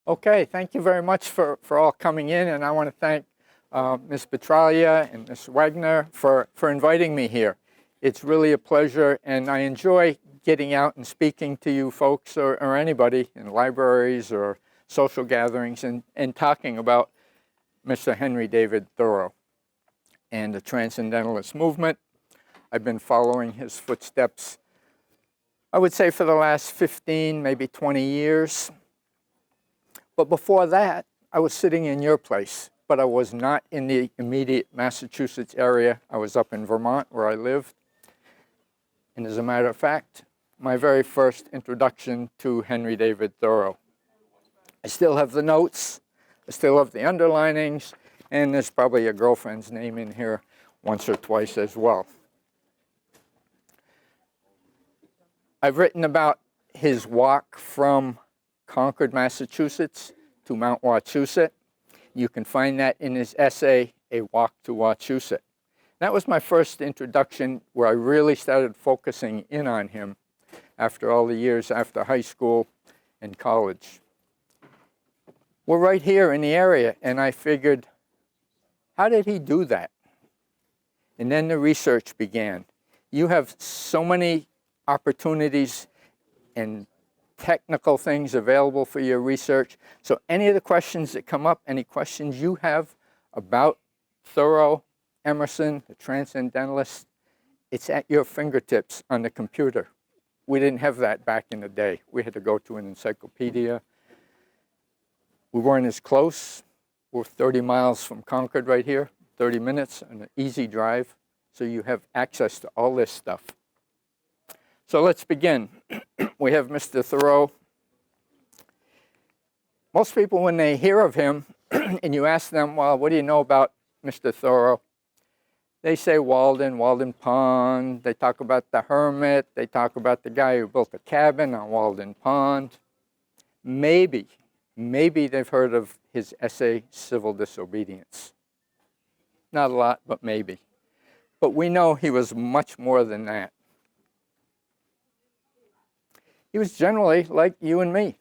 Okay, thank you very much for all coming in, and I want to thank Ms. Petralia and Ms. Wagner for inviting me here. It's really a pleasure, and I enjoy getting out and speaking to you folks or anybody in libraries or social gatherings and talking about Mr. Henry David Thoreau and the Transcendentalist movement. I've been following his footsteps, I would say, for the last 15, maybe 20 years. But before that, I was sitting in your place, but I was not in the immediate Massachusetts area. I was up in Vermont, where I lived. And as a matter of fact, my very first introduction to Henry David Thoreau. I still have the notes, I still have the underlinings, and there's probably a girlfriend's name in here once or twice as well. I've written about his walk from Concord, Massachusetts to Mount Wachusett. You can find that in his essay, A Walk to Wachusett. That was my first introduction where I really started focusing in on him after all the years after high school and college. We're right here in the area, and I figured, how did he do that? And then the research began. You have so many opportunities and technical things available for your research. So any of the questions that come up, any questions you have about Thoreau, Emerson, the Transcendentalist, it's at your fingertips on the computer. We didn't have that back in the day. We had to go to an encyclopedia. We weren't as close. We're 30 miles from Concord right here, 30 minutes, an easy drive. So you have access to all this stuff. So let's begin. We have Mr. Thoreau. Most people, when they hear of him, and you ask them, well, what do you know about Mr. Thoreau? They say Walden Pond. They talk about the hermit. They talk about the guy who built a cabin on Walden Pond. Maybe they've heard of his essay, Civil Disobedience. Not a lot, but maybe. But we know he was much more than that. He was generally like you and me.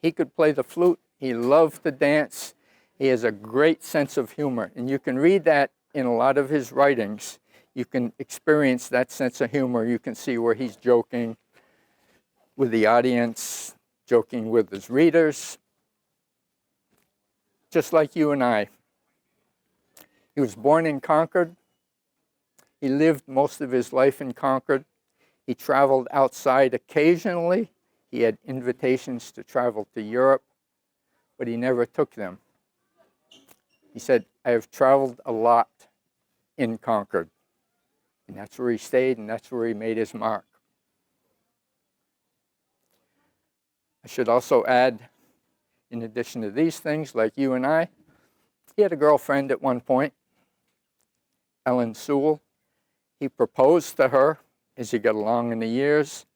He could play the flute. He loved to dance. He has a great sense of humor. And you can read that in a lot of his writings. You can experience that sense of humor. You can see where he's joking with the audience, joking with his readers, just like you and I. He was born in Concord. He lived most of his life in Concord. He traveled outside occasionally. He had invitations to travel to Europe, but he never took them. He said, I have traveled a lot in Concord. And that's where he stayed, and that's where he made his mark. I should also add, in addition to these things, like you and I, he had a girlfriend at one point, Ellen Sewell. He proposed to her as he got along in the years.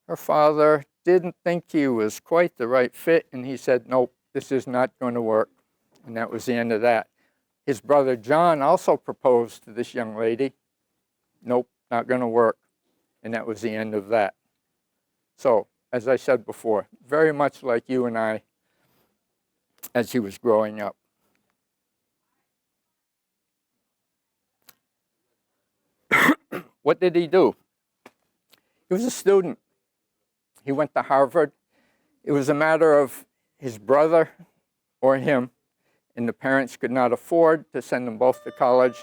Her father didn't think he was quite the right fit, and he said, nope, this is not going to work. And that was the end of that. His brother John also proposed to this young lady. Nope, not going to work. And that was the end of that. So, as I said before, very much like you and I as he was growing up. What did he do? He was a student. He went to Harvard. It was a matter of his brother or him, and the parents could not afford to send them both to college.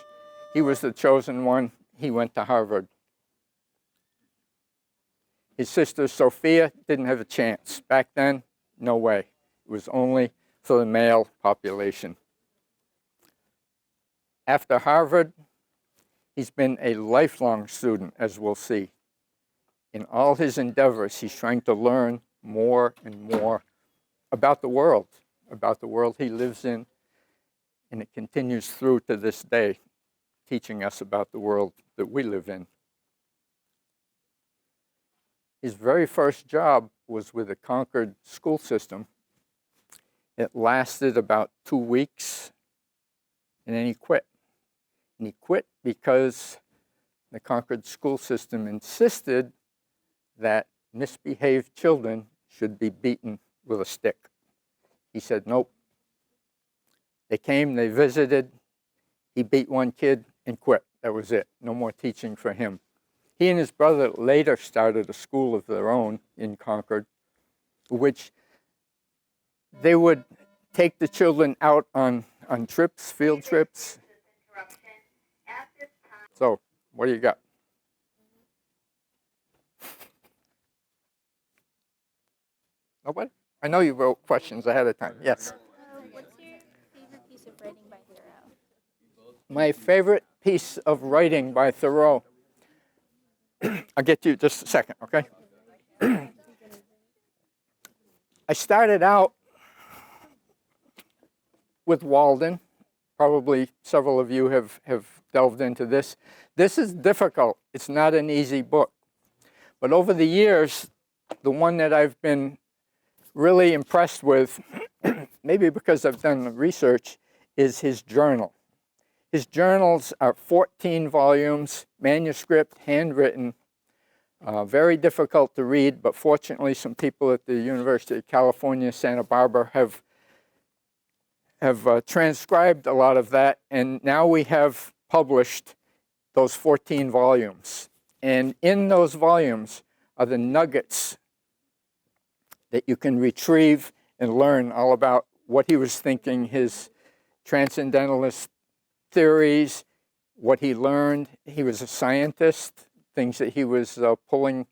He was the chosen one. He went to Harvard. His sister Sophia didn't have a chance. Back then, no way. It was only for the male population. After Harvard, he's been a lifelong student, as we'll see. In all his endeavors, he's trying to learn more and more about the world he lives in, and it continues through to this day, teaching us about the world that we live in. His very first job was with the Concord school system. It lasted about 2 weeks, and then he quit. And he quit because the Concord school system insisted that misbehaved children should be beaten with a stick. He said, nope. They came, they visited, he beat one kid and quit. That was it. No more teaching for him. He and his brother later started a school of their own in Concord, which they would take the children out on trips, field trips. So, what do you got? Nobody? I know you wrote questions ahead of time. Yes. What's your favorite piece of writing by Thoreau? My favorite piece of writing by Thoreau. I'll get to you just a second, okay? I started out with Walden. Probably several of you have delved into this. This is difficult. It's not an easy book. But over the years, the one that I've been really impressed with, maybe because I've done the research, is his journal. His journals are 14 volumes, manuscript, handwritten, very difficult to read, but fortunately some people at the University of California, Santa Barbara have transcribed a lot of that, and now we have published those 14 volumes. And in those volumes are the nuggets that you can retrieve and learn all about what he was thinking, his Transcendentalist theories, what he learned. He was a scientist, things that he was pulling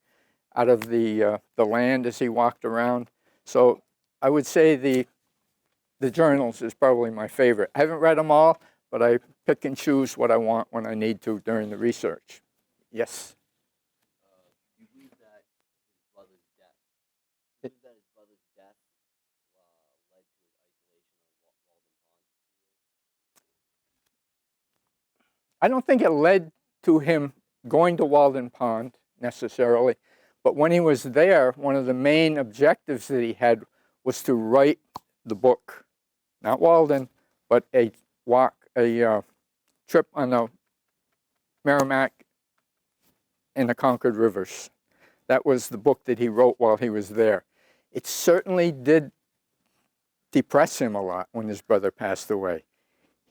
out of the land as he walked around. So I would say the journals is probably my favorite. I haven't read them all, but I pick and choose what I want when I need to during the research. Yes? You believe that his brother's death, led to his isolation on Walden Pond? I don't think it led to him going to Walden Pond necessarily, but when he was there, one of the main objectives that he had was to write the book. Not Walden, but a trip on the Merrimack and the Concord Rivers. That was the book that he wrote while he was there. It certainly did depress him a lot when his brother passed away.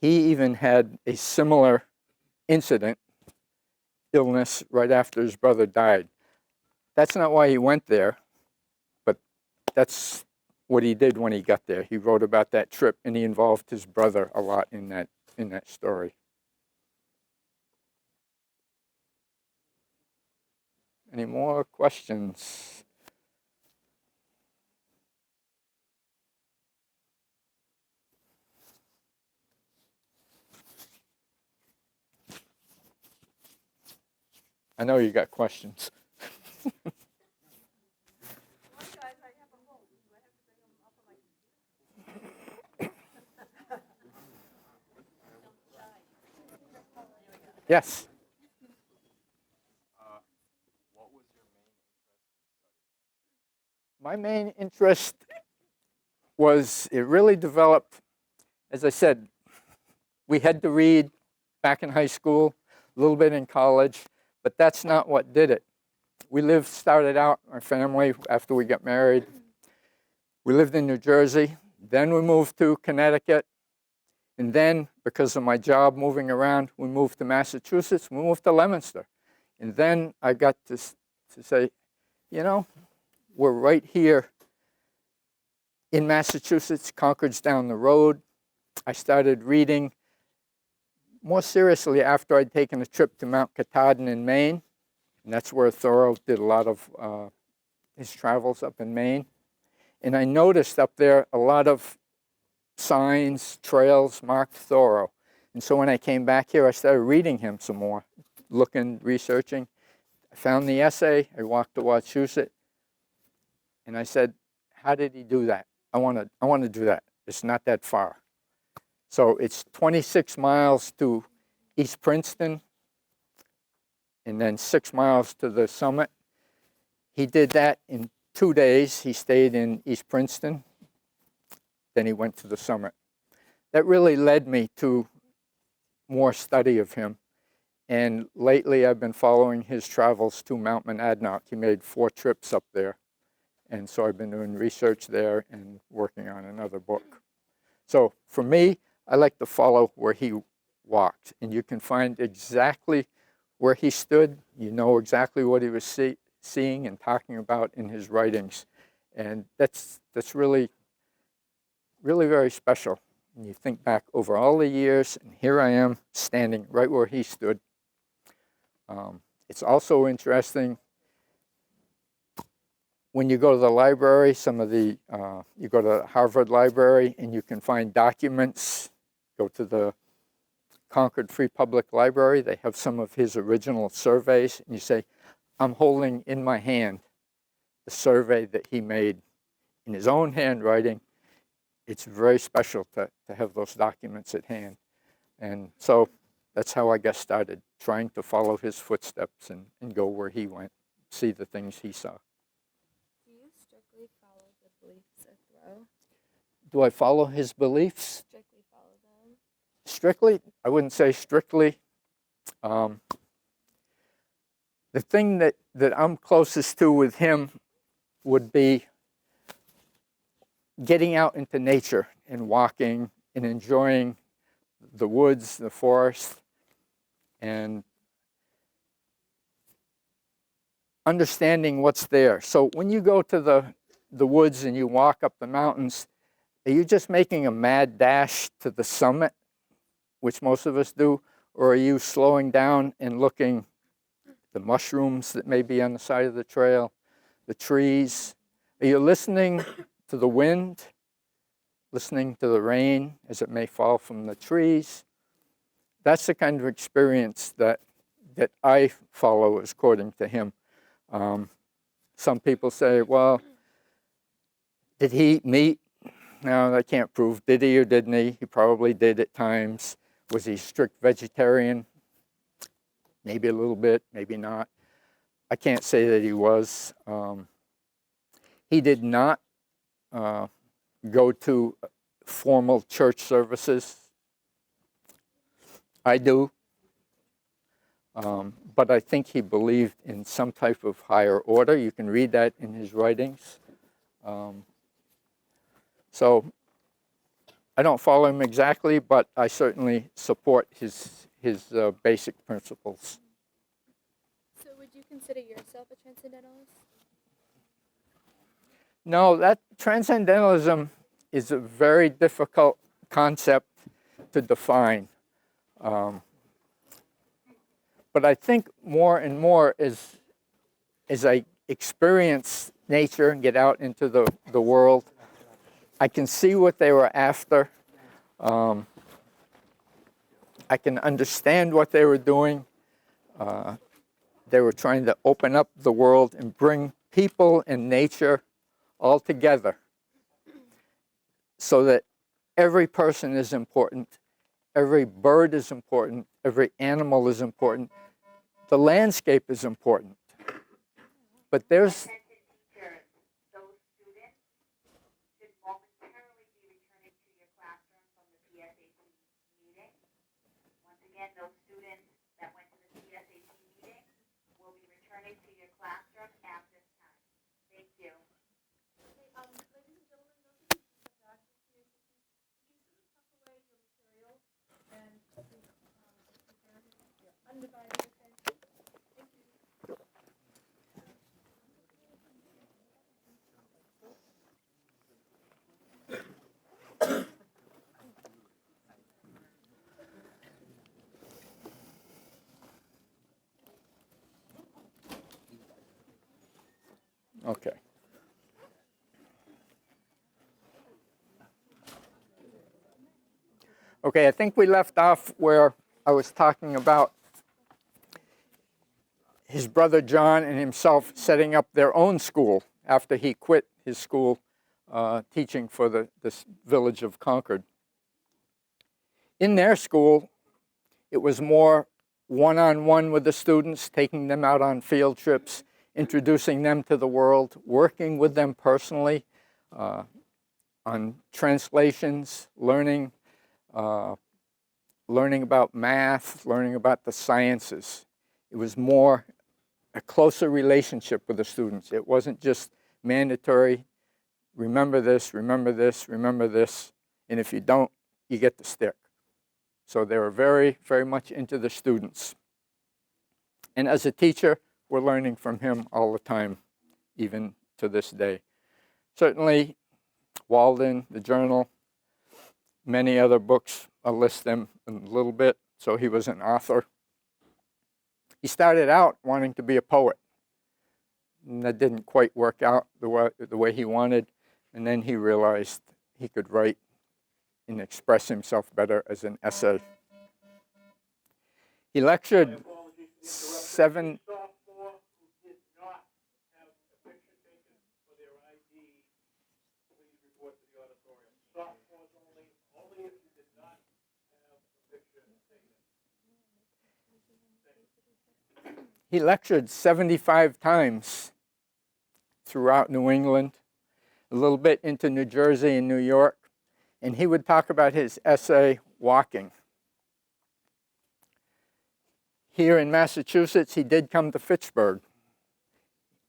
He even had a similar incident, illness, right after his brother died. That's not why he went there, but that's what he did when he got there. He wrote about that trip, and he involved his brother a lot in that story. Any more questions? I know you got questions. Yes. What was your main interest in studying? My main interest was, it really developed, as I said, we had to read back in high school, a little bit in college, but that's not what did it. Started out, our family, after we got married, we lived in New Jersey, then we moved to Connecticut, and then, because of my job moving around, we moved to Massachusetts, we moved to Leominster. And then I got to say, you know, we're right here in Massachusetts, Concord's down the road. I started reading more seriously after I'd taken a trip to Mount Katahdin in Maine. And that's where Thoreau did a lot of his travels up in Maine. And I noticed up there a lot of signs, trails marked Thoreau. And so when I came back here, I started reading him some more, looking, researching. I found the essay, I walked to Wachusett, and I said, how did he do that? I want to do that. It's not that far. So it's 26 miles to East Princeton, and then 6 miles to the summit. He did that in 2 days. He stayed in East Princeton, then he went to the summit. That really led me to more study of him. And lately I've been following his travels to Mount Monadnock. He made 4 trips up there. And so I've been doing research there and working on another book. So for me, I like to follow where he walked. And you can find exactly where he stood. You know exactly what he was seeing and talking about in his writings. And that's really, really very special. And you think back over all the years, and here I am standing right where he stood. It's also interesting when you go to the library, you go to the Harvard Library and you can find documents. Go to the Concord Free Public Library. They have some of his original surveys. And you say, I'm holding in my hand the survey that he made in his own handwriting. It's very special to have those documents at hand. And so that's how I got started, trying to follow his footsteps and go where he went, see the things he saw. Do you strictly follow the beliefs of Thoreau? Do I follow his beliefs? Strictly follow them? Strictly? I wouldn't say strictly. The thing that I'm closest to with him would be getting out into nature and walking and enjoying the woods, the forest, and understanding what's there. So when you go to the woods and you walk up the mountains, are you just making a mad dash to the summit, which most of us do, or are you slowing down and looking at the mushrooms that may be on the side of the trail, the trees? Are you listening to the wind, listening to the rain as it may fall from the trees? That's the kind of experience that I follow according to him. Some people say, well, did he eat meat? No, I can't prove. Did he or didn't he? He probably did at times. Was he a strict vegetarian? Maybe a little bit, maybe not. I can't say that he was. He did not go to formal church services. I do. But I think he believed in some type of higher order. You can read that in his writings. So I don't follow him exactly, but I certainly support his basic principles. So would you consider yourself a transcendentalist? No, that transcendentalism is a very difficult concept to define. But I think more and more as I experience nature and get out into the world, I can see what they were after. I can understand what they were doing. They were trying to open up the world and bring people and nature all together so that every person is important, every bird is important, every animal is important, the landscape is important. But there's Those students should momentarily be returning to your classroom from the PSAT meeting. Once again, those students that went to the PSAT meeting will be returning to your classroom at this time. Thank you. Ladies and gentlemen, those of you who have back to PSAT, would you sort of tuck away your materials and prepare your undivided attention? Thank you. okay. Okay, I think we left off where I was talking about his brother John and himself setting up their own school after he quit his school teaching for this village of Concord. In their school, it was more one-on-one with the students, taking them out on field trips, introducing them to the world, working with them personally on translations, learning about math, learning about the sciences. It was more a closer relationship with the students. It wasn't just mandatory. Remember this, remember this, remember this. And if you don't, you get the stick. So they were very, very much into the students. And as a teacher, we're learning from him all the time, even to this day. Certainly, Walden, the Journal, many other books. I'll list them in a little bit. So he was an author. He started out wanting to be a poet. And that didn't quite work out the way he wanted. And then he realized he could write and express himself better as an essay. He lectured seven. Sophomore who did not have a picture taken for their ID, please report to the auditorium. Sophomores only if you did not have a picture taken. He lectured 75 times throughout New England, a little bit into New Jersey and New York, and he would talk about his essay, Walking. Here in Massachusetts, he did come to Fitchburg.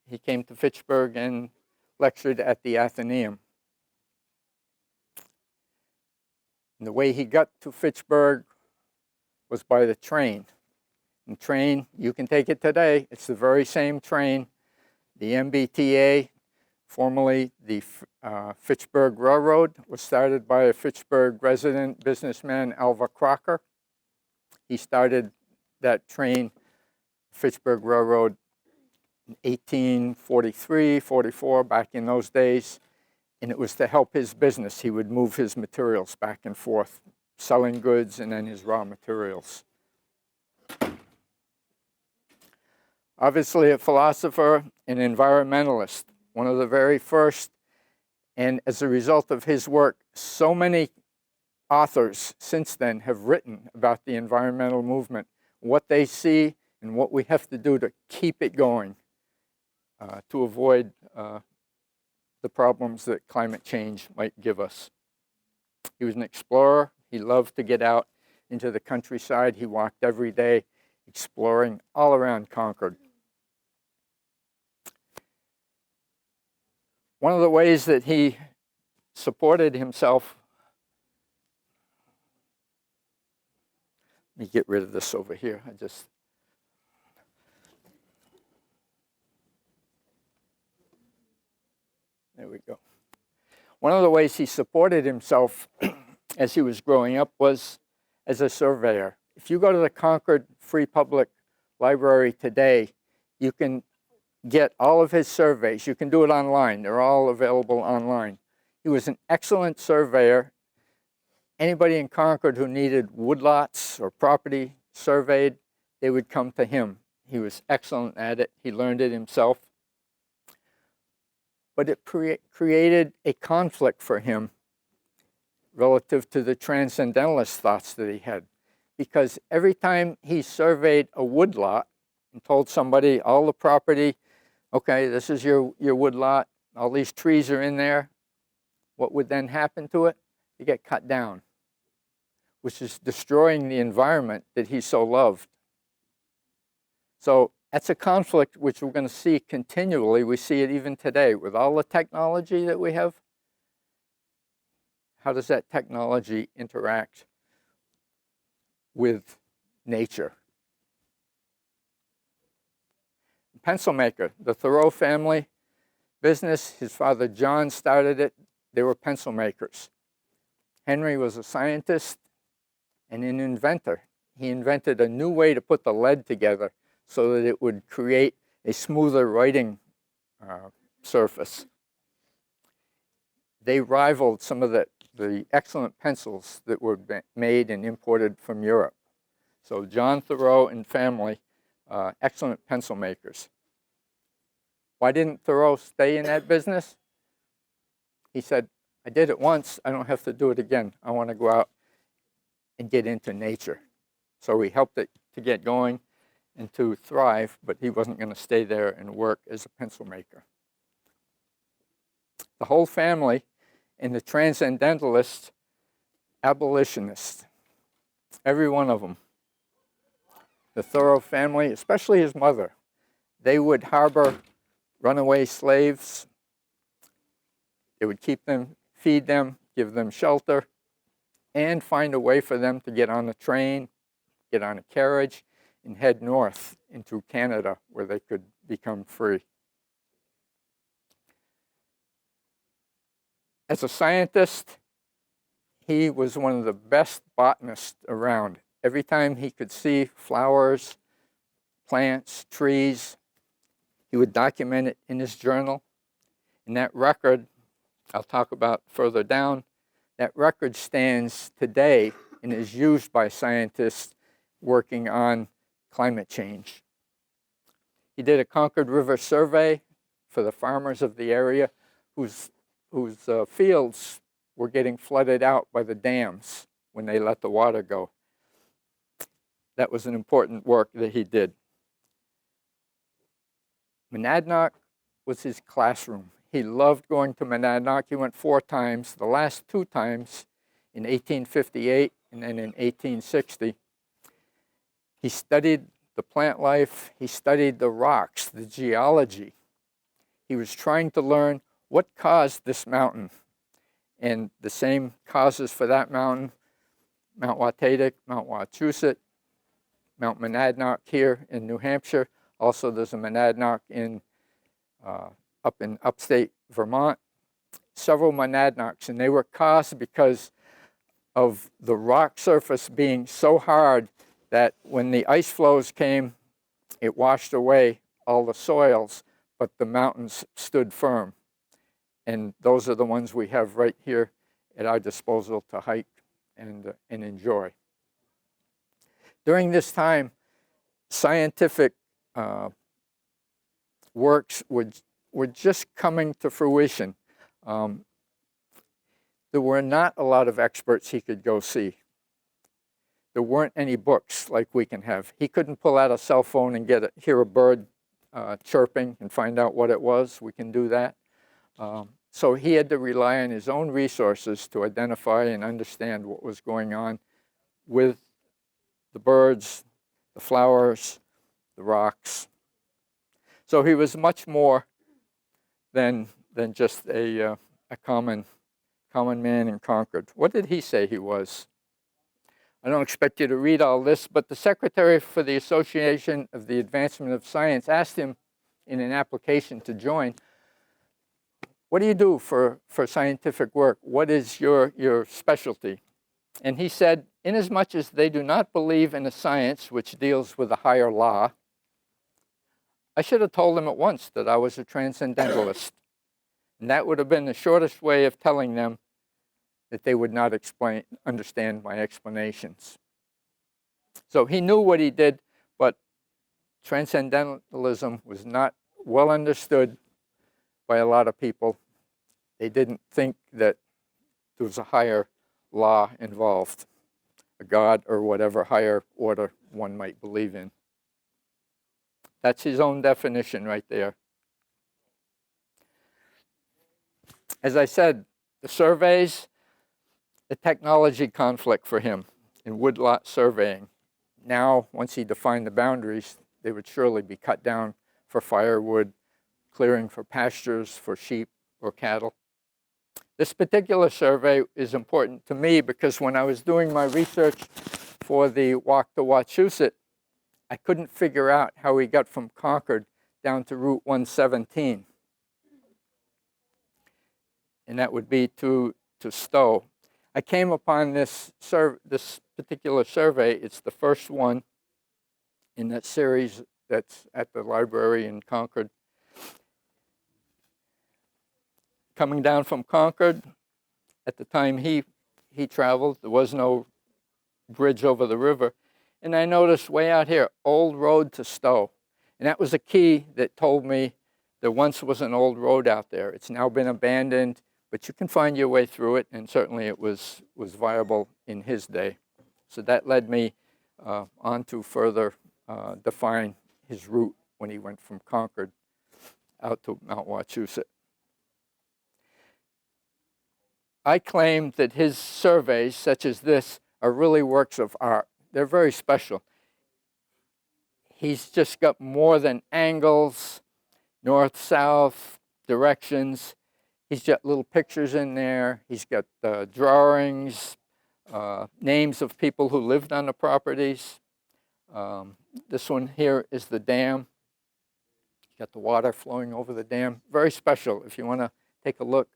He came to Fitchburg and lectured at the Athenaeum. And the way he got to Fitchburg was by the train. And train, you can take it today. It's the very same train. The MBTA, formerly the Fitchburg Railroad, was started by a Fitchburg resident businessman, Alva Crocker. He started that train, Fitchburg Railroad, in 1843, 44, back in those days. And it was to help his business. He would move his materials back and forth, selling goods and then his raw materials. Obviously a philosopher, an environmentalist, one of the very first, and as a result of his work, so many authors since then have written about the environmental movement, what they see and what we have to do to keep it going, to avoid the problems that climate change might give us. He was an explorer. He loved to get out into the countryside. He walked every day, exploring all around Concord. One of the ways that he supported himself, let me get rid of this over here. There we go. One of the ways he supported himself as he was growing up was as a surveyor. If you go to the Concord Free Public Library today, you can get all of his surveys. You can do it online. They're all available online. He was an excellent surveyor. Anybody in Concord who needed woodlots or property surveyed, they would come to him. He was excellent at it. He learned it himself. But it created a conflict for him relative to the transcendentalist thoughts that he had. Because every time he surveyed a woodlot and told somebody all the property, okay, this is your woodlot, all these trees are in there, what would then happen to it? It get cut down, which is destroying the environment that he so loved. So that's a conflict which we're going to see continually. We see it even today with all the technology that we have. How does that technology interact with nature? Pencil maker, the Thoreau family business, his father John started it. They were pencil makers. Henry was a scientist and an inventor. He invented a new way to put the lead together so that it would create a smoother writing surface. They rivaled some of the excellent pencils that were made and imported from Europe. So John Thoreau and family, excellent pencil makers. Why didn't Thoreau stay in that business? He said, I did it once, I don't have to do it again. I want to go out and get into nature. So he helped it to get going and to thrive, but he wasn't going to stay there and work as a pencil maker. The whole family and the Transcendentalists, abolitionists, every one of them. The Thoreau family, especially his mother, they would harbor runaway slaves They would keep them, feed them, give them shelter, and find a way for them to get on a train, get on a carriage, and head north into Canada where they could become free. As a scientist, he was one of the best botanists around. Every time he could see flowers, plants, trees, he would document it in his journal. And that record, I'll talk about further down, that record stands today and is used by scientists working on climate change. He did a Concord River survey for the farmers of the area whose fields were getting flooded out by the dams when they let the water go. That was an important work that he did. Monadnock was his classroom. He loved going to Monadnock. He went 4 times, the last 2 times in 1858 and then in 1860. He studied the plant life. He studied the rocks, the geology. He was trying to learn what caused this mountain. And the same causes for that mountain, Mount Watatic, Mount Wachusett, Mount Monadnock here in New Hampshire. Also, there's a Monadnock up in upstate Vermont. Several Monadnocks, and they were caused because of the rock surface being so hard that when the ice flows came, it washed away all the soils, but the mountains stood firm. And those are the ones we have right here at our disposal to hike and enjoy. During this time, scientific works were just coming to fruition. There were not a lot of experts he could go see. There weren't any books like we can have. He couldn't pull out a cell phone and hear a bird chirping and find out what it was. We can do that. So he had to rely on his own resources to identify and understand what was going on with the birds, the flowers, the rocks. So he was much more than just a common man in Concord. What did he say he was? I don't expect you to read all this, but the secretary for the Association of the Advancement of Science asked him in an application to join, what do you do for scientific work? What is your specialty? And he said, inasmuch as they do not believe in a science which deals with a higher law, I should have told them at once that I was a transcendentalist. And that would have been the shortest way of telling them that they would not understand my explanations. So he knew what he did, but transcendentalism was not well understood by a lot of people. They didn't think that there was a higher law involved, a God or whatever higher order one might believe in. That's his own definition right there. As I said, the surveys, the technology conflict for him in woodlot surveying. Now, once he defined the boundaries, they would surely be cut down for firewood, clearing for pastures, for sheep or cattle. This particular survey is important to me because when I was doing my research for the walk to Wachusett, I couldn't figure out how he got from Concord down to Route 117. And that would be to Stowe. I came upon this particular survey. It's the first one in that series that's at the library in Concord. Coming down from Concord, at the time he traveled, there was no bridge over the river. And I noticed way out here, old road to Stowe. And that was a key that told me there once was an old road out there. It's now been abandoned, but you can find your way through it, and certainly it was viable in his day. So that led me on to further define his route when he went from Concord out to Mount Wachusett. I claim that his surveys, such as this, are really works of art. They're very special. He's just got more than angles, north-south, directions. He's got little pictures in there. He's got drawings, names of people who lived on the properties. This one here is the dam. Got the water flowing over the dam. Very special. If you want to take a look,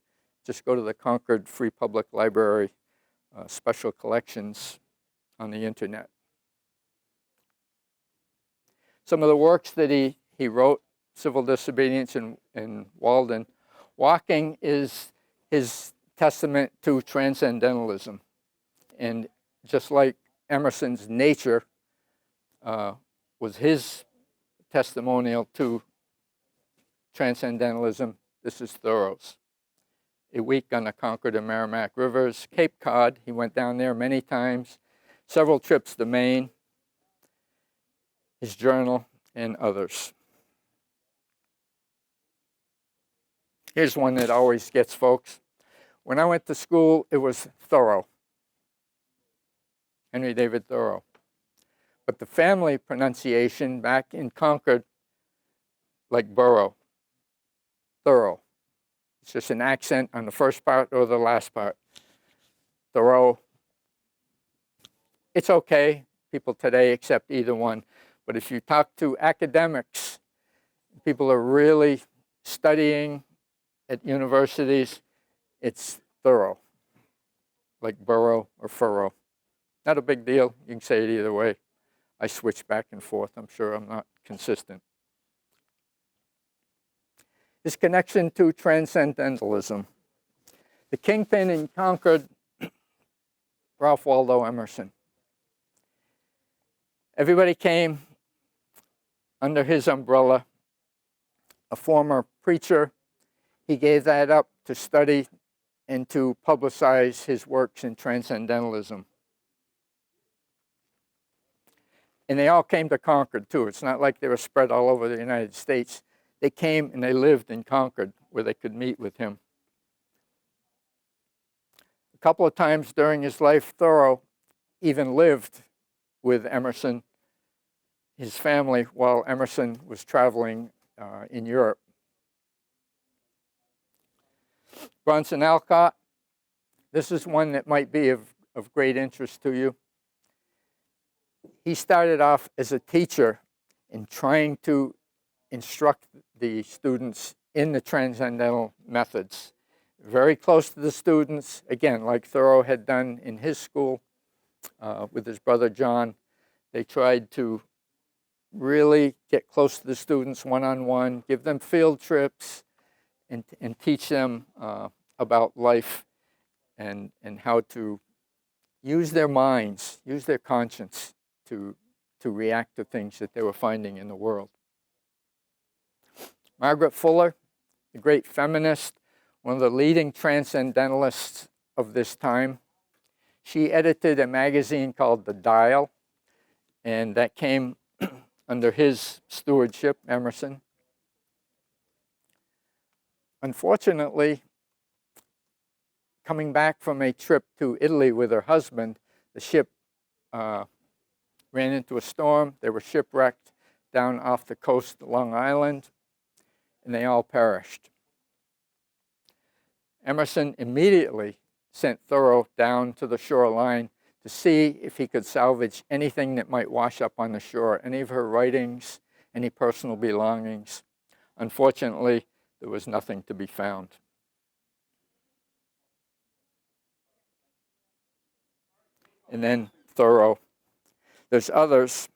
just go to the Concord Free Public Library special collections on the internet. Some of the works that he wrote, Civil Disobedience in Walden. Walking is his testament to Transcendentalism. And just like Emerson's Nature was his testimonial to Transcendentalism, this is Thoreau's. A week on the Concord and Merrimack Rivers. Cape Cod, he went down there many times. Several trips to Maine. His journal and others. Here's one that always gets folks. When I went to school, it was Thoreau. Henry David Thoreau. But the family pronunciation back in Concord, like Burrow. Thoreau. It's just an accent on the first part or the last part. Thoreau. It's okay. People today accept either one. But if you talk to academics, people are really studying at universities, it's Thoreau. Like Burrow or Furrow. Not a big deal. You can say it either way. I switch back and forth. I'm sure I'm not consistent. His connection to Transcendentalism. The kingpin in Concord, Ralph Waldo Emerson. Everybody came under his umbrella. A former preacher, he gave that up to study and to publicize his works in Transcendentalism. And they all came to Concord, too. It's not like they were spread all over the United States. They came and they lived in Concord where they could meet with him. A couple of times during his life, Thoreau even lived with Emerson, his family, while Emerson was traveling in Europe. Bronson Alcott, this is one that might be of great interest to you. He started off as a teacher in trying to instruct the students in the transcendental methods. Very close to the students, again, like Thoreau had done in his school with his brother John. They tried to really get close to the students one-on-one, give them field trips, and teach them about life and how to use their minds, use their conscience to react to things that they were finding in the world. Margaret Fuller, the great feminist, one of the leading transcendentalists of this time. She edited a magazine called The Dial, and that came under his stewardship, Emerson. Unfortunately, coming back from a trip to Italy with her husband, the ship ran into a storm. They were shipwrecked down off the coast of Long Island, and they all perished. Emerson immediately sent Thoreau down to the shoreline to see if he could salvage anything that might wash up on the shore, any of her writings, any personal belongings. Unfortunately, there was nothing to be found. And then Thoreau. There's others.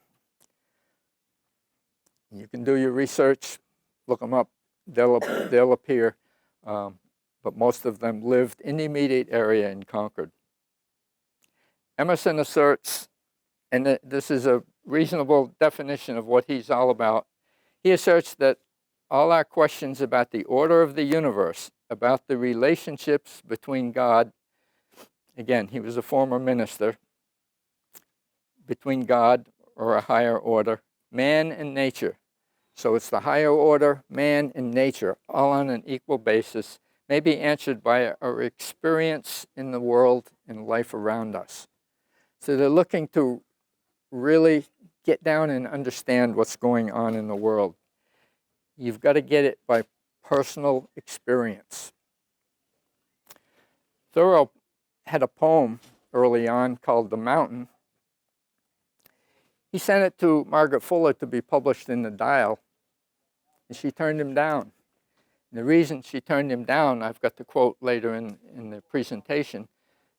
You can do your research, look them up, they'll appear. But most of them lived in the immediate area in Concord. Emerson asserts, and this is a reasonable definition of what he's all about, he asserts that all our questions about the order of the universe, about the relationships between God, again, he was a former minister, between God or a higher order, man and nature. So it's the higher order, man and nature, all on an equal basis, may be answered by our experience in the world and life around us. So they're looking to really get down and understand what's going on in the world. You've got to get it by personal experience. Thoreau had a poem early on called The Mountain. He sent it to Margaret Fuller to be published in the Dial, and she turned him down. And the reason she turned him down, I've got the quote later in the presentation,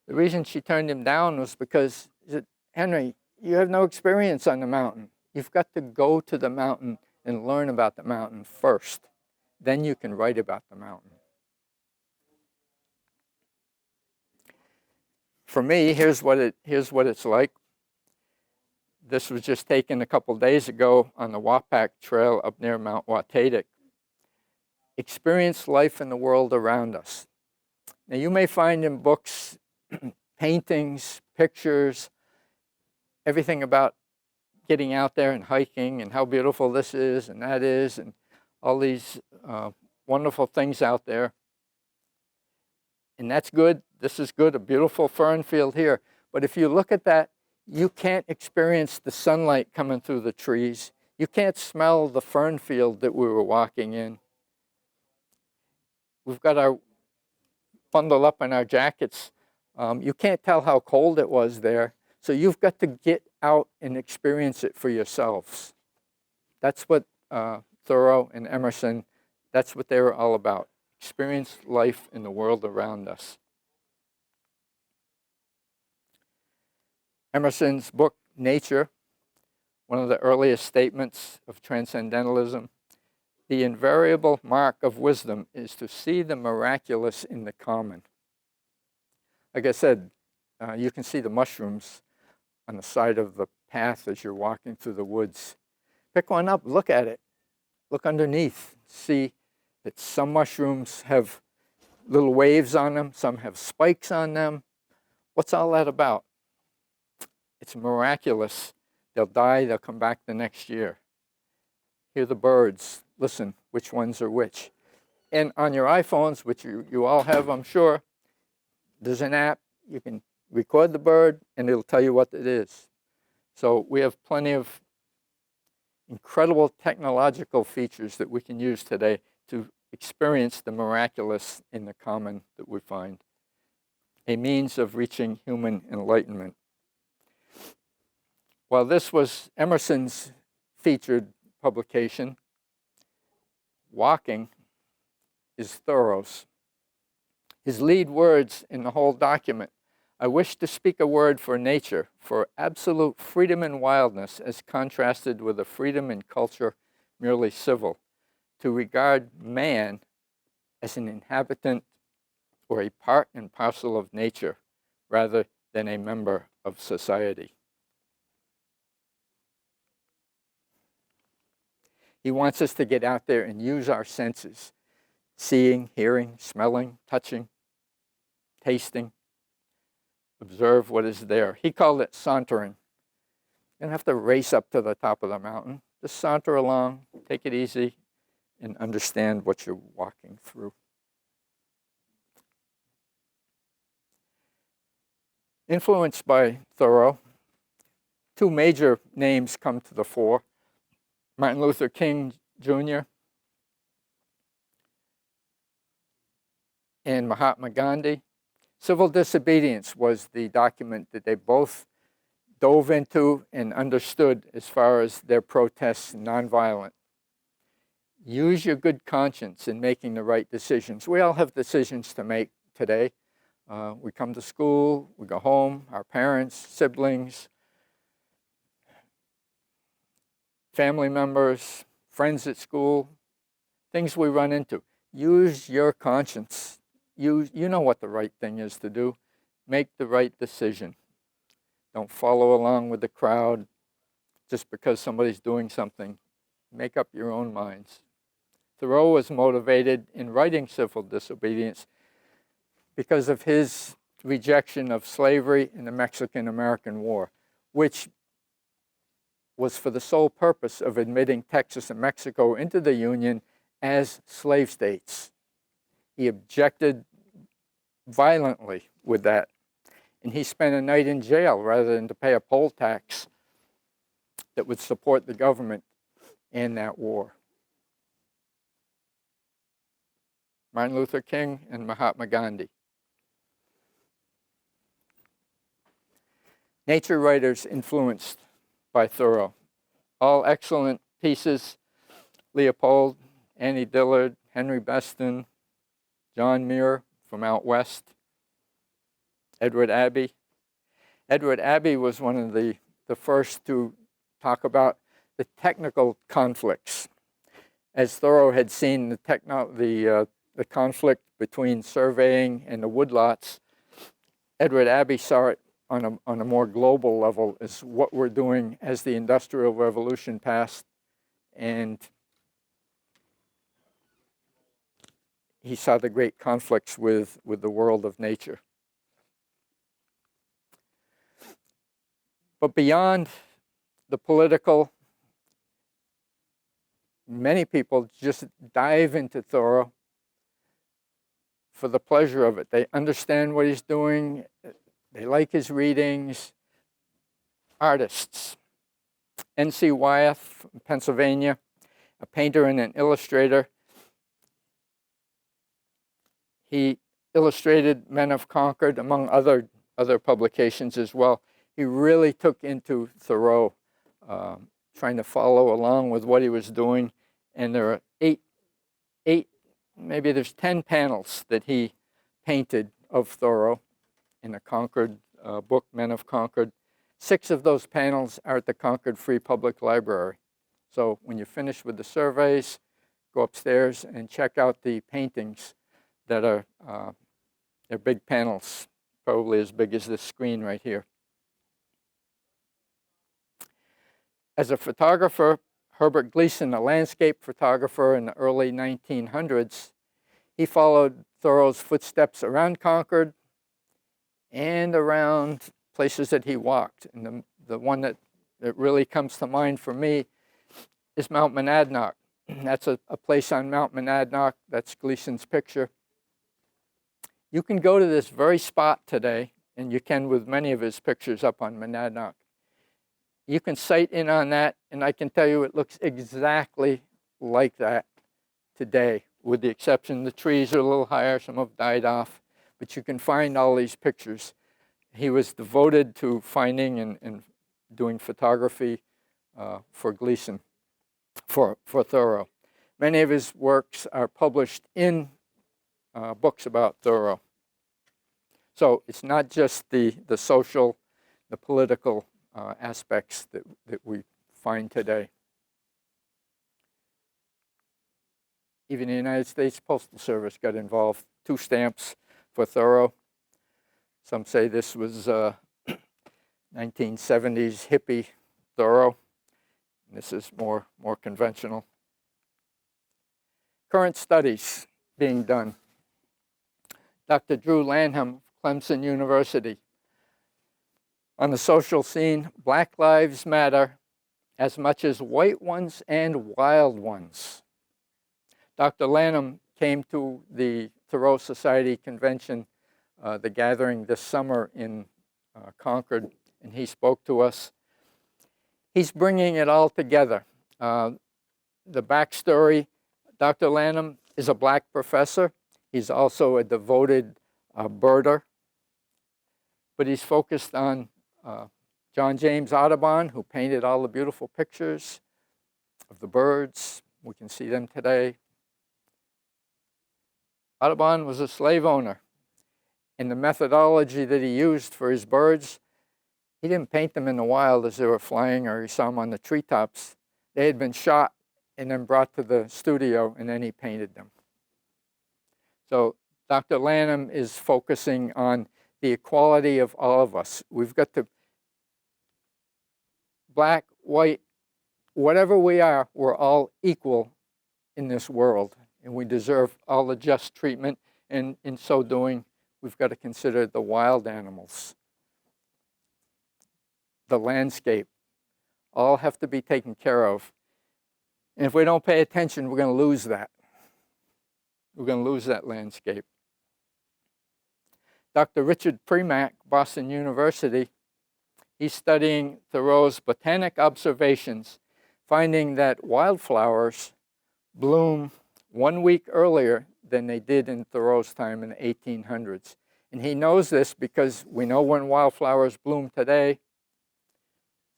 the reason she turned him down was because, she said, Henry, you have no experience on the mountain. You've got to go to the mountain and learn about the mountain first. Then you can write about the mountain. For me, here's what it's like. This was just taken a couple days ago on the Wapak Trail up near Mount Watatic. Experience life in the world around us. Now, you may find in books paintings, pictures, everything about getting out there and hiking and how beautiful this is and that is and all these wonderful things out there. And that's good. This is good, a beautiful fern field here. But if you look at that, you can't experience the sunlight coming through the trees. You can't smell the fern field that we were walking in. We've got our bundle up in our jackets. You can't tell how cold it was there. So you've got to get out and experience it for yourselves. That's what Thoreau and Emerson, that's what they were all about. Experience life in the world around us. Emerson's book, Nature, one of the earliest statements of Transcendentalism, the invariable mark of wisdom is to see the miraculous in the common. Like I said, you can see the mushrooms on the side of the path as you're walking through the woods. Pick one up, look at it. Look underneath, see that some mushrooms have little waves on them, some have spikes on them. What's all that about? It's miraculous. They'll die, they'll come back the next year. Hear the birds, listen, which ones are which. And on your iPhones, which you all have, I'm sure, there's an app. You can record the bird, and it'll tell you what it is. So we have plenty of incredible technological features that we can use today to experience the miraculous in the common that we find. A means of reaching human enlightenment. While this was Emerson's featured publication, Walking is Thoreau's. His lead words in the whole document: I wish to speak a word for nature, for absolute freedom and wildness as contrasted with a freedom and culture merely civil, to regard man as an inhabitant or a part and parcel of nature rather than a member of society. He wants us to get out there and use our senses, seeing, hearing, smelling, touching, tasting, observe what is there. He called it sauntering. You don't have to race up to the top of the mountain. Just saunter along, take it easy, and understand what you're walking through. Influenced by Thoreau, two major names come to the fore: Martin Luther King Jr. and Mahatma Gandhi. Civil Disobedience was the document that they both dove into and understood as far as their protests nonviolent. Use your good conscience in making the right decisions. We all have decisions to make today. We come to school, we go home, our parents, siblings, family members, friends at school, things we run into. Use your conscience. You know what the right thing is to do. Make the right decision. Don't follow along with the crowd just because somebody's doing something. Make up your own minds. Thoreau was motivated in writing Civil Disobedience because of his rejection of slavery in the Mexican-American War, which was for the sole purpose of admitting Texas and Mexico into the Union as slave states. He objected violently with that, and he spent a night in jail rather than to pay a poll tax that would support the government in that war. Martin Luther King and Mahatma Gandhi. nature writers influenced by Thoreau. All excellent pieces. Leopold, Annie Dillard, Henry Beston, John Muir from out west, Edward Abbey. Edward Abbey was one of the first to talk about the technical conflicts. As Thoreau had seen the conflict between surveying and the woodlots, Edward Abbey saw it on a more global level as what we're doing as the Industrial Revolution passed, and he saw the great conflicts with the world of nature. But beyond the political, many people just dive into Thoreau for the pleasure of it. They understand what he's doing. They like his readings. Artists. N.C. Wyeth from Pennsylvania, a painter and an illustrator. He illustrated Men of Concord, among other publications as well. He really took into Thoreau, trying to follow along with what he was doing. And there are eight, maybe there's 10 panels that he painted of Thoreau in the Concord book, Men of Concord. 6 of those panels are at the Concord Free Public Library. So when you finish with the surveys, go upstairs and check out the paintings that are, they're big panels, probably as big as this screen right here. As a photographer, Herbert Gleason, a landscape photographer in the early 1900s, he followed Thoreau's footsteps around Concord and around places that he walked. And the one that really comes to mind for me is Mount Monadnock. That's a place on Mount Monadnock. That's Gleason's picture. You can go to this very spot today, and you can with many of his pictures up on Monadnock. You can sight in on that, and I can tell you it looks exactly like that today, with the exception the trees are a little higher, some have died off, but you can find all these pictures. He was devoted to finding and doing photography for Gleason, for Thoreau. Many of his works are published in books about Thoreau. So it's not just the social, the political aspects that we find today. Even the United States Postal Service got involved. 2 stamps for Thoreau. Some say this was 1970s hippie Thoreau. This is more conventional. Current studies being done. Dr. Drew Lanham, Clemson University. On the social scene, Black Lives Matter as much as white ones and wild ones. Dr. Lanham came to the Thoreau Society convention, the gathering this summer in Concord, and he spoke to us. He's bringing it all together. The backstory, Dr. Lanham is a black professor. He's also a devoted birder, but he's focused on John James Audubon, who painted all the beautiful pictures of the birds. We can see them today. Audubon was a slave owner, and the methodology that he used for his birds, he didn't paint them in the wild as they were flying or he saw them on the treetops. They had been shot and then brought to the studio, and then he painted them. So Dr. Lanham is focusing on the equality of all of us. We've got to, black, white, whatever we are, we're all equal in this world, and we deserve all the just treatment, and in so doing, we've got to consider the wild animals, the landscape, all have to be taken care of. And if we don't pay attention, we're going to lose that. We're going to lose that landscape. Dr. Richard Premack, Boston University, he's studying Thoreau's botanic observations, finding that wildflowers bloom 1 week earlier than they did in Thoreau's time in the 1800s. And he knows this because we know when wildflowers bloom today,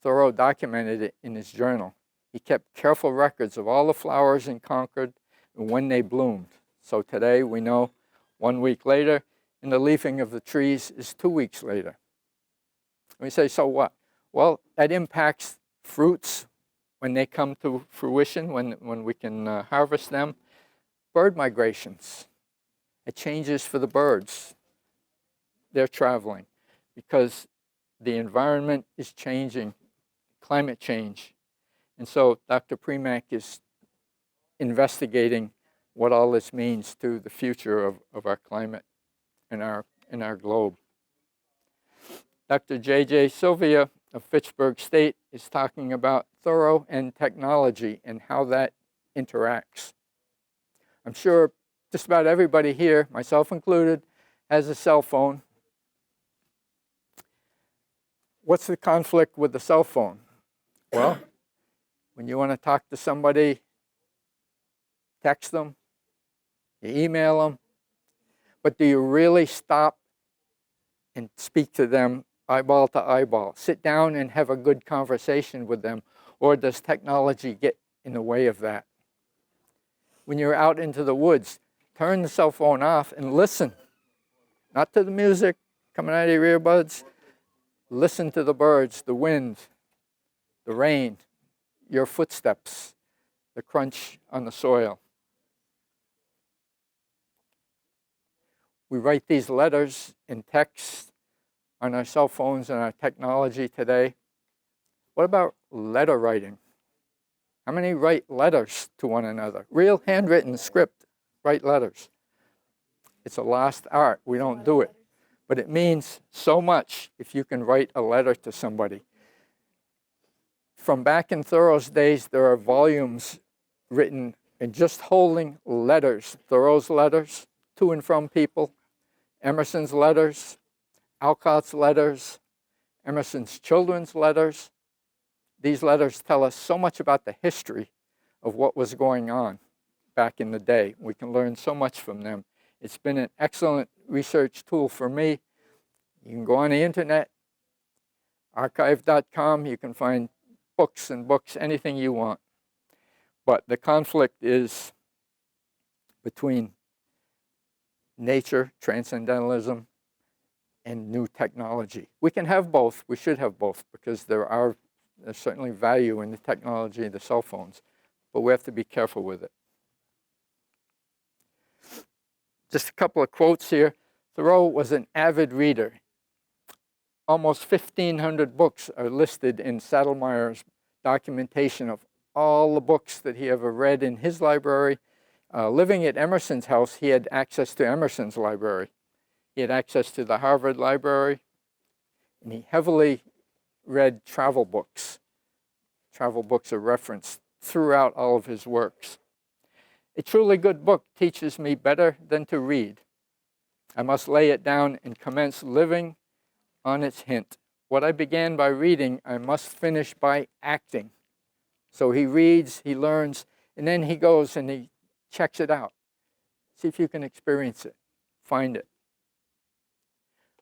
Thoreau documented it in his journal. He kept careful records of all the flowers in Concord and when they bloomed. So today we know 1 week later, and the leafing of the trees is 2 weeks later. We say, so what? Well, that impacts fruits when they come to fruition, when we can harvest them. Bird migrations. It changes for the birds. They're traveling because the environment is changing, climate change. And so Dr. Premack is investigating what all this means to the future of our climate and our globe. Dr. J.J. Sylvia of Fitchburg State is talking about Thoreau and technology and how that interacts. I'm sure just about everybody here, myself included, has a cell phone. What's the conflict with the cell phone? Well, when you want to talk to somebody, text them, you email them, but do you really stop and speak to them eyeball to eyeball? Sit down and have a good conversation with them, or does technology get in the way of that? When you're out into the woods, turn the cell phone off and listen. Not to the music coming out of your earbuds. Listen to the birds, the wind, the rain, your footsteps, the crunch on the soil. We write these letters and texts on our cell phones and our technology today. What about letter writing? How many write letters to one another? Real handwritten script, write letters. It's a lost art. We don't do it. But it means so much if you can write a letter to somebody. From back in Thoreau's days, there are volumes written and just holding letters. Thoreau's letters to and from people, Emerson's letters, Alcott's letters, Emerson's children's letters. These letters tell us so much about the history of what was going on back in the day. We can learn so much from them. It's been an excellent research tool for me. You can go on the internet, archive.com. You can find books and books, anything you want. But the conflict is between nature, transcendentalism, and new technology. We can have both. We should have both because there's certainly value in the technology of the cell phones, but we have to be careful with it. Just a couple of quotes here. Thoreau was an avid reader. Almost 1,500 books are listed in Saddlemeyer's documentation of all the books that he ever read in his library. Living at Emerson's house, he had access to Emerson's library. He had access to the Harvard Library, and he heavily read travel books. Travel books are referenced throughout all of his works. A truly good book teaches me better than to read. I must lay it down and commence living on its hint. What I began by reading, I must finish by acting. So he reads, he learns, and then he goes and he checks it out. See if you can experience it. Find it.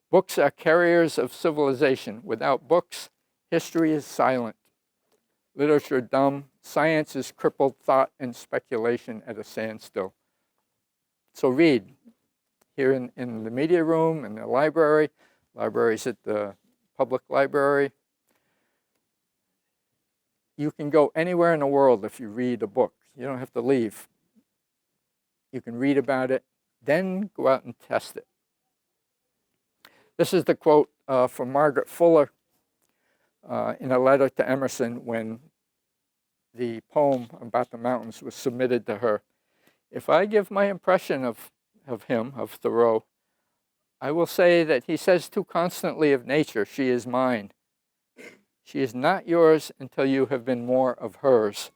Books are carriers of civilization. Without books, history is silent. Literature dumb. Science is crippled thought and speculation at a standstill. So read. Here in the media room, in the library, libraries at the public library. You can go anywhere in the world if you read a book. You don't have to leave. You can read about it, then go out and test it. This is the quote from Margaret Fuller in a letter to Emerson when the poem about the mountains was submitted to her. If I give my impression of him, of Thoreau, I will say that he says too constantly of nature, she is mine. She is not yours until you have been more of hers.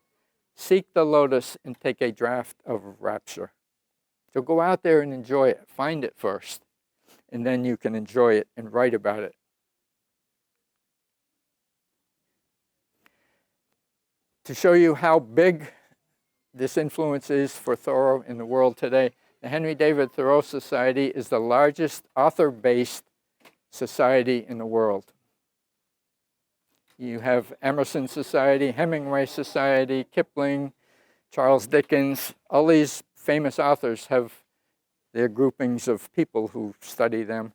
Seek the lotus and take a draught of rapture. So go out there and enjoy it. Find it first, and then you can enjoy it and write about it. To show you how big this influence is for Thoreau in the world today, the Henry David Thoreau Society is the largest author-based society in the world. You have Emerson Society, Hemingway Society, Kipling, Charles Dickens. All these famous authors have their groupings of people who study them.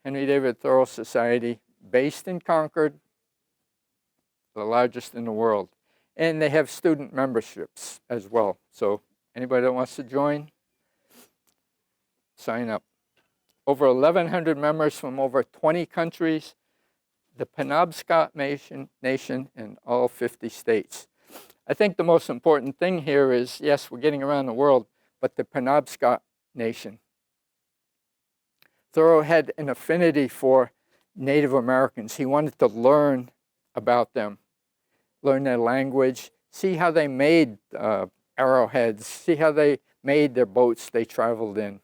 Henry David Thoreau Society, based in Concord, the largest in the world. And they have student memberships as well. So anybody that wants to join, sign up. Over 1,100 members from over 20 countries, the Penobscot Nation in all 50 states. I think the most important thing here is, yes, we're getting around the world, but the Penobscot Nation. Thoreau had an affinity for Native Americans. He wanted to learn about them, learn their language, see how they made arrowheads, see how they made their boats they traveled in.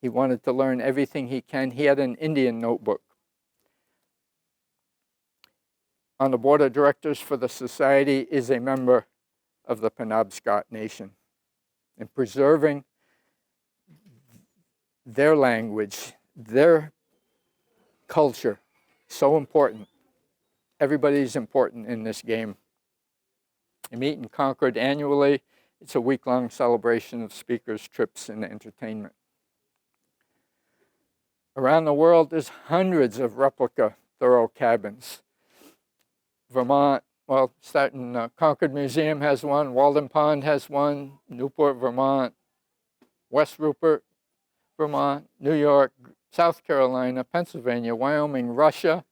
He wanted to learn everything he can. He had an Indian notebook. On the board of directors for the society is a member of the Penobscot Nation. And preserving their language, their culture, so important. Everybody's important in this game. They meet in Concord annually. It's a week-long celebration of speakers, trips, and entertainment. Around the world, there's hundreds of replica Thoreau cabins. Vermont, well, starting Concord Museum has one, Walden Pond has one, Newport, Vermont, West Rupert, Vermont, New York, South Carolina, Pennsylvania, Wyoming, Russia,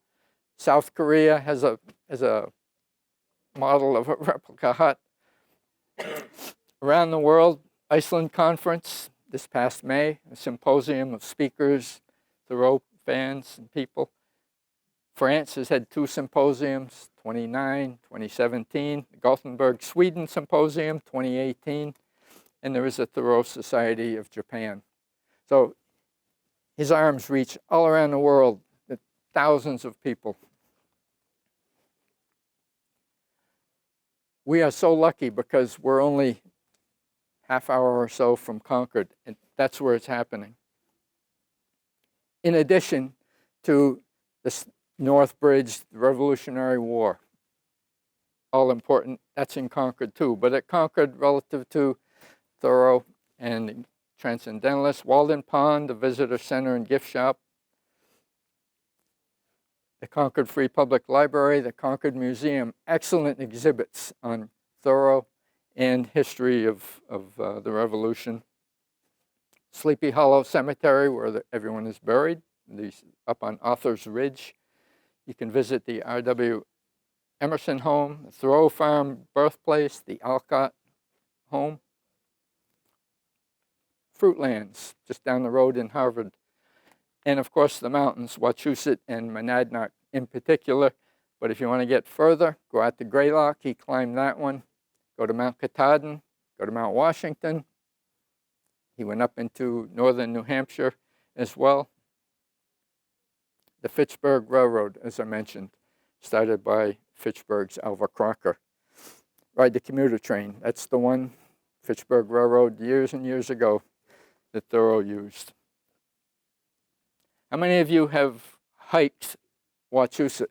South Korea has a model of a replica hut. Around the world, Iceland Conference this past May, a symposium of speakers, Thoreau fans and people. France has had 2 symposiums, 2017, the Gothenburg, Sweden Symposium, 2018, and there is a Thoreau Society of Japan. So his arms reach all around the world, thousands of people. We are so lucky because we're only half hour or so from Concord, and that's where it's happening. In addition to the North Bridge, the Revolutionary War, all important. That's in Concord too. But at Concord, relative to Thoreau and the Transcendentalist, Walden Pond, the Visitor Center and Gift Shop, the Concord Free Public Library, the Concord Museum, excellent exhibits on Thoreau and history of the Revolution. Sleepy Hollow Cemetery, where everyone is buried, up on Author's Ridge. You can visit the R.W. Emerson home, the Thoreau Farm birthplace, the Alcott home. Fruitlands, just down the road in Harvard. And of course the mountains, Wachusett and Monadnock in particular. But if you want to get further, go out to Greylock, he climbed that one. Go to Mount Katahdin, go to Mount Washington. He went up into northern New Hampshire as well. The Fitchburg Railroad, as I mentioned, started by Fitchburg's Alva Crocker. Ride the commuter train. That's the one, Fitchburg Railroad, years and years ago, that Thoreau used. How many of you have hiked Wachusett?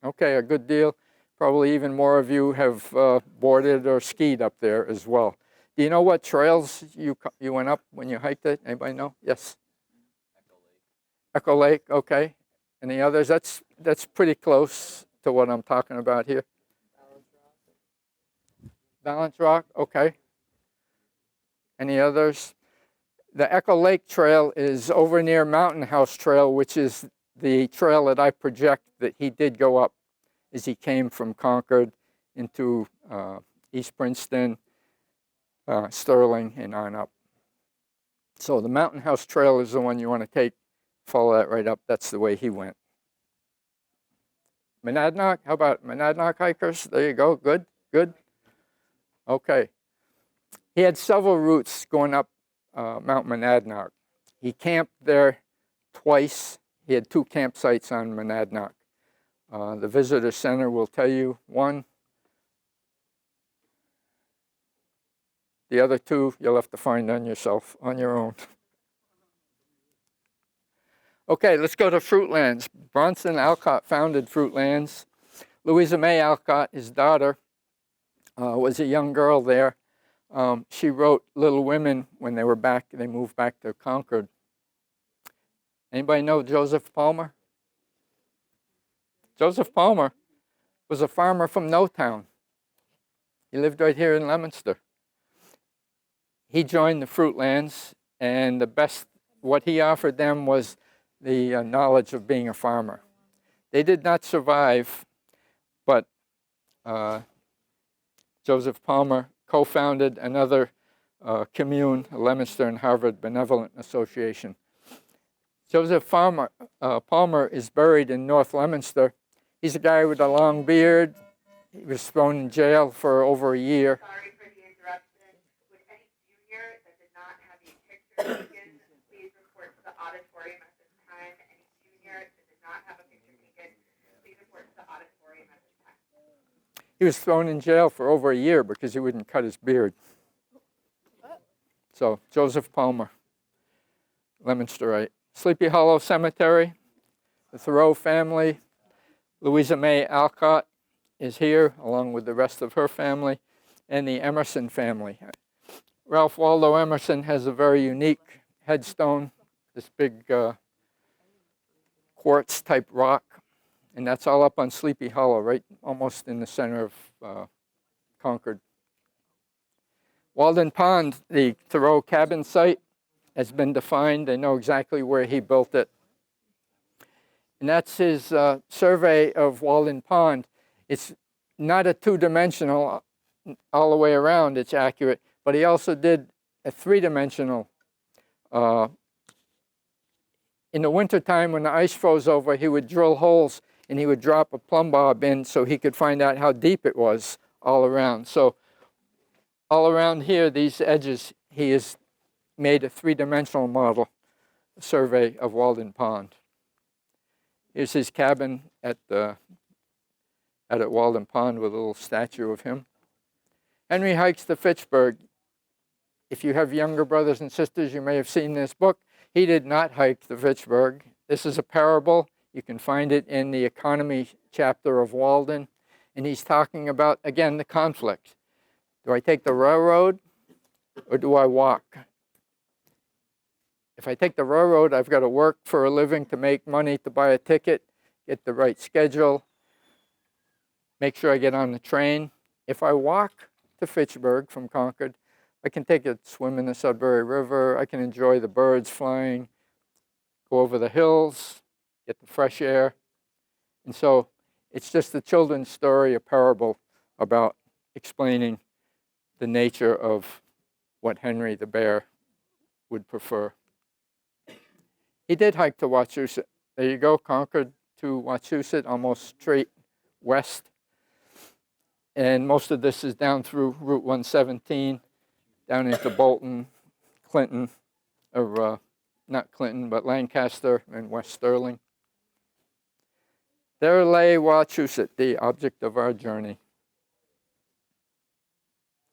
Okay, a good deal. Probably even more of you have boarded or skied up there as well. Do you know what trails you went up when you hiked it? Anybody know? Yes. Echo Lake, okay. Any others? That's pretty close to what I'm talking about here. Balance Rock, okay. Any others? The Echo Lake Trail is over near Mountain House Trail, which is the trail that I project that he did go up as he came from Concord into East Princeton, Sterling, and on up. So the Mountain House Trail is the one you want to take. Follow that right up. That's the way he went. Monadnock, how about Monadnock hikers? There you go. Good, good. Okay. He had several routes going up Mount Monadnock. He camped there twice. He had 2 campsites on Monadnock. The Visitor Center will tell you one. The other 2 you'll have to find on yourself, on your own. Okay, let's go to Fruitlands. Bronson Alcott founded Fruitlands. Louisa May Alcott, his daughter, was a young girl there. She wrote Little Women when they moved back to Concord. Anybody know Joseph Palmer? Joseph Palmer was a farmer from No Town. He lived right here in Leominster. He joined the Fruitlands, and what he offered them was the knowledge of being a farmer. They did not survive, but Joseph Palmer co-founded another commune, Leominster and Harvard Benevolent Association. Joseph Palmer is buried in North Leominster. He's a guy with a long beard. He was thrown in jail for over a year. Sorry for the interruption. Would any junior that did not have a picture taken, please report to the auditorium at this time. Any junior that did not have a picture taken, please report to the auditorium at this time. He was thrown in jail for over a year because he wouldn't cut his beard. So, Joseph Palmer, Leominsterite. Sleepy Hollow Cemetery, the Thoreau family. Louisa May Alcott is here, along with the rest of her family, and the Emerson family. Ralph Waldo Emerson has a very unique headstone, this big quartz-type rock, and that's all up on Sleepy Hollow, right almost in the center of Concord. Walden Pond, the Thoreau cabin site, has been defined. They know exactly where he built it. And that's his survey of Walden Pond. It's not a two-dimensional all the way around, it's accurate, but he also did a three-dimensional. In the wintertime when the ice froze over, he would drill holes and he would drop a plumb bob in so he could find out how deep it was all around. So all around here, these edges, he has made a three-dimensional model, a survey of Walden Pond. Here's his cabin at Walden Pond with a little statue of him. Henry hikes to Fitchburg. If you have younger brothers and sisters, you may have seen this book. He did not hike to Fitchburg. This is a parable. You can find it in the economy chapter of Walden. And he's talking about, again, the conflict. Do I take the railroad or do I walk? If I take the railroad, I've got to work for a living to make money to buy a ticket, get the right schedule, make sure I get on the train. If I walk to Fitchburg from Concord, I can take a swim in the Sudbury River, I can enjoy the birds flying, go over the hills, get the fresh air. And so it's just a children's story, a parable about explaining the nature of what Henry the Bear would prefer. He did hike to Wachusett. There you go, Concord to Wachusett, almost straight west. And most of this is down through Route 117, down into Bolton, Clinton, or not Clinton, but Lancaster and West Sterling. There lay Wachusett, the object of our journey.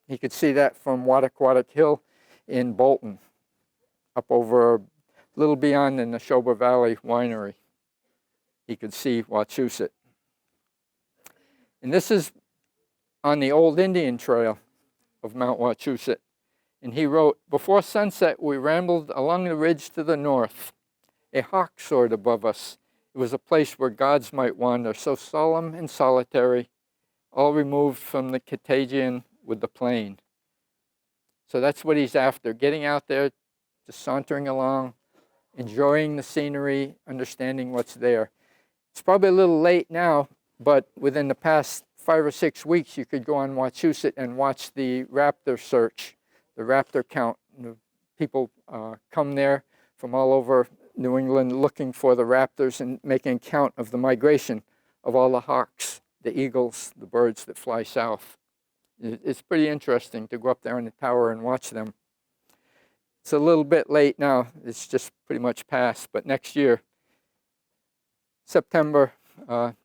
You could see that from Wadaquatic Hill in Bolton, up over a little beyond in the Neshoba Valley Winery. You could see Wachusett. And this is on the old Indian Trail of Mount Wachusett. And he wrote, "Before sunset, we rambled along the ridge to the north. A hawk soared above us. It was a place where gods might wander, so solemn and solitary, all removed from the contagion with the plain." So that's what he's after, getting out there, just sauntering along, enjoying the scenery, understanding what's there. It's probably a little late now, but within the past 5 or 6 weeks, you could go on Wachusett and watch the raptor search, the raptor count. The people come there from all over New England looking for the raptors and making count of the migration of all the hawks, the eagles, the birds that fly south. It's pretty interesting to go up there in the tower and watch them. It's a little bit late now. It's just pretty much past. But next year, September,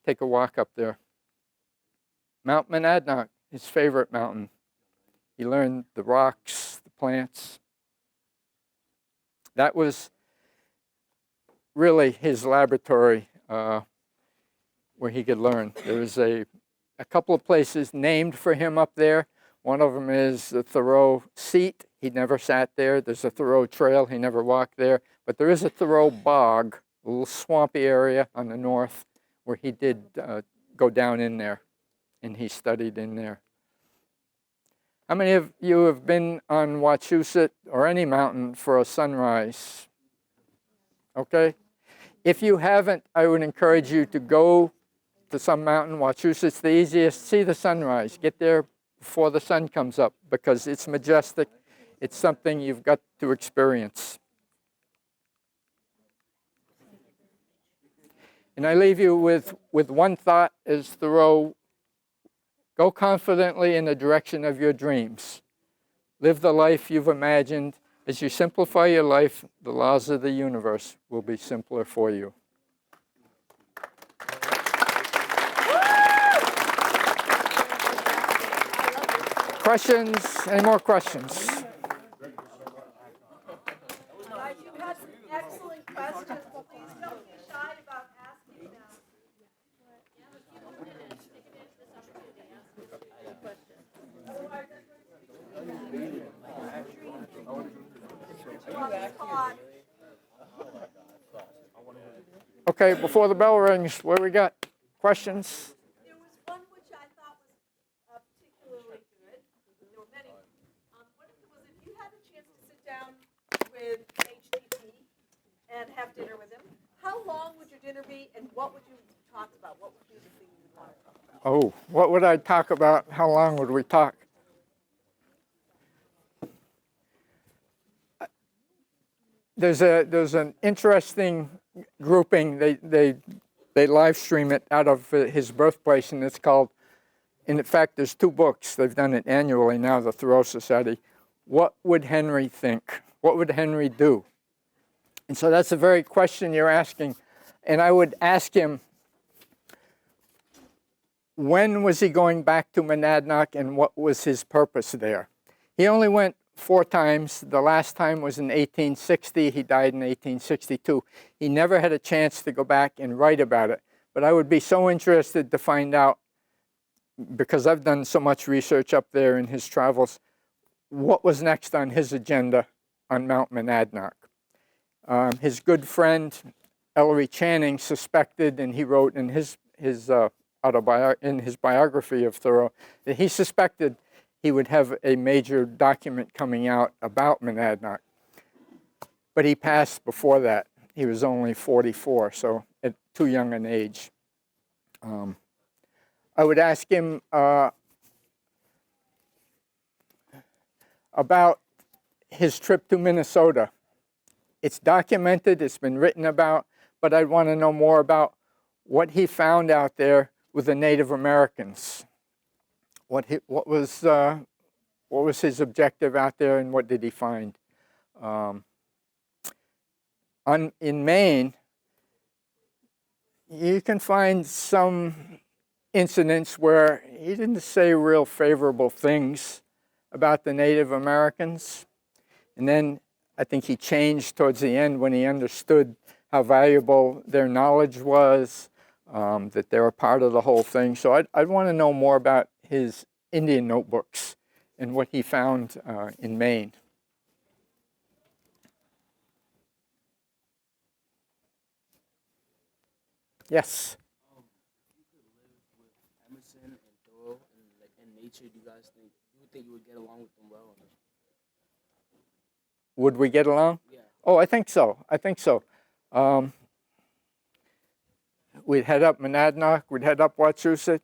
take a walk up there. Mount Monadnock, his favorite mountain. He learned the rocks, the plants. That was really his laboratory where he could learn. There's a couple of places named for him up there. One of them is the Thoreau seat. He never sat there. There's a Thoreau trail. He never walked there. But there is a Thoreau bog, a little swampy area on the north where he did go down in there, and he studied in there. How many of you have been on Wachusett or any mountain for a sunrise? Okay. If you haven't, I would encourage you to go to some mountain. Wachusett's the easiest. See the sunrise. Get there before the sun comes up because it's majestic. It's something you've got to experience. And I leave you with one thought as Thoreau: go confidently in the direction of your dreams. Live the life you've imagined. As you simplify your life, the laws of the universe will be simpler for you. Questions? Any more questions? Guys, you had some excellent questions. Please don't be shy about asking them. Okay, before the bell rings, what do we got? Questions? There was one which I thought was particularly good. There were many. One of them was if you had a chance to sit down with HTT and have dinner with him, how long would your dinner be and what would you talk about? What would be the thing you would want to talk about? Oh, what would I talk about? How long would we talk? There's an interesting grouping. They live stream it out of his birthplace, and it's called, and in fact, there's 2 books. They've done it annually now, the Thoreau Society. What would Henry think? What would Henry do? And so that's the very question you're asking. And I would ask him, when was he going back to Monadnock and what was his purpose there? He only went 4 times. The last time was in 1860. He died in 1862. He never had a chance to go back and write about it. But I would be so interested to find out, because I've done so much research up there in his travels, what was next on his agenda on Mount Monadnock. His good friend, Ellery Channing, suspected, and he wrote in his biography of Thoreau, that he suspected he would have a major document coming out about Monadnock. But he passed before that. He was only 44, so at too young an age. I would ask him about his trip to Minnesota. It's documented, it's been written about, but I'd want to know more about what he found out there with the Native Americans. What was his objective out there, and what did he find? In Maine, you can find some incidents where he didn't say real favorable things about the Native Americans. And then I think he changed towards the end when he understood how valuable their knowledge was, that they were part of the whole thing. So I'd want to know more about his Indian notebooks and what he found in Maine. Yes? If you could live with Emerson and Thoreau and nature, do you guys think you would get along with them well? Would we get along? Yeah. Oh, I think so. I think so. We'd head up Monadnock. We'd head up Wachusett.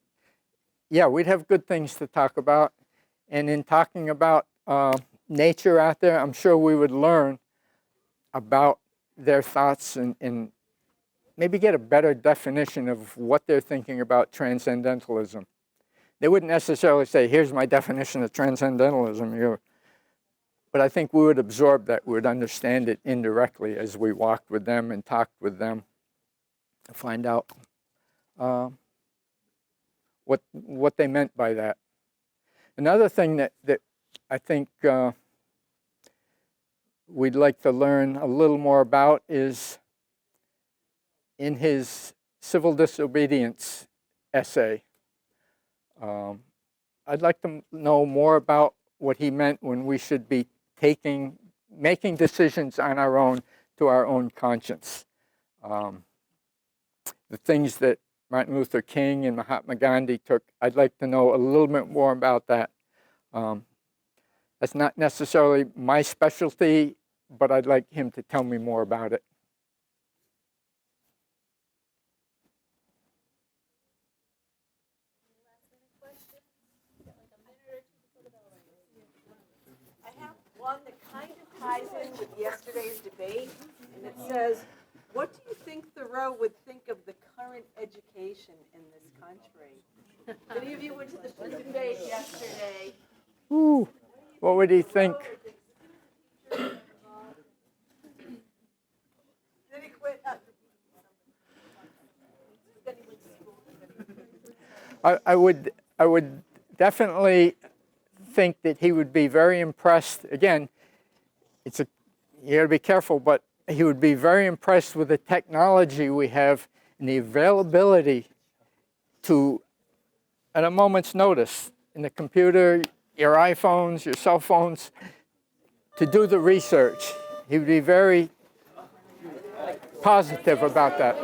Yeah, we'd have good things to talk about. And in talking about nature out there, I'm sure we would learn about their thoughts and maybe get a better definition of what they're thinking about transcendentalism. They wouldn't necessarily say, here's my definition of transcendentalism. But I think we would absorb that, we would understand it indirectly as we walked with them and talked with them to find out what they meant by that. Another thing that I think we'd like to learn a little more about is in his civil disobedience essay. I'd like to know more about what he meant when we should be making decisions on our own to our own conscience. The things that Martin Luther King and Mahatma Gandhi took, I'd like to know a little bit more about that. That's not necessarily my specialty, but I'd like him to tell me more about it. I have one that kind of ties in with yesterday's debate, and it says, what do you think Thoreau would think of the current education in this country? Many of you went to the debate yesterday. Ooh, what would he think? Did he quit? Then he went to school. I would definitely think that he would be very impressed. Again, you got to be careful, but he would be very impressed with the technology we have and the availability to, at a moment's notice, in the computer, your iPhones, your cell phones, to do the research. He would be very positive about that.